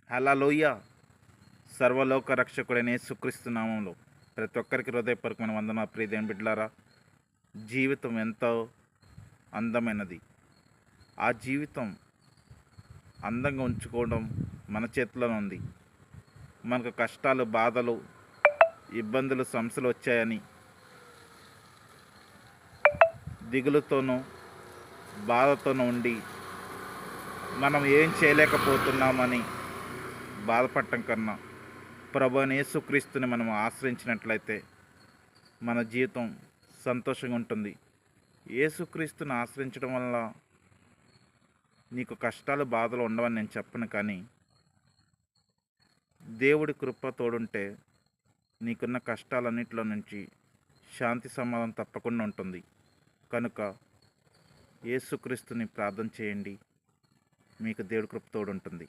హల్లెలూయా. సర్వలోక రక్షకుడైన యేసుక్రీస్తు నామంలో ప్రతి ఒక్కరికి హృదయపూర్వకమైన వందనాలు. ప్రియ దేవుని బిడ్డలారా, జీవితం ఎంతో అందమైనది. ఆ జీవితం అందంగా ఉంచుకోవడం మన చేతిలోనే ఉంది. మనకు కష్టాలు, బాధలు, ఇబ్బందులు, సమస్యలు వచ్చాయని దిగులుతోనూ బాధతోనూ ఉండి మనం ఏం చేయలేకపోతున్నామని బాధపడటం కన్నా ప్రభువైన యేసుక్రీస్తుని మనం ఆశ్రయించినట్లయితే మన జీవితం సంతోషంగా ఉంటుంది. యేసుక్రీస్తుని ఆశ్రయించడం వల్ల నీకు కష్టాలు, బాధలు ఉండవని నేను చెప్పను, కానీ దేవుడి కృప తోడుంటే నీకున్న కష్టాలన్నిటిలో నుంచి శాంతి సమాధానం తప్పకుండా ఉంటుంది. కనుక యేసుక్రీస్తుని ప్రార్థన చేయండి, మీకు దేవుడి కృప తోడుంటుంది.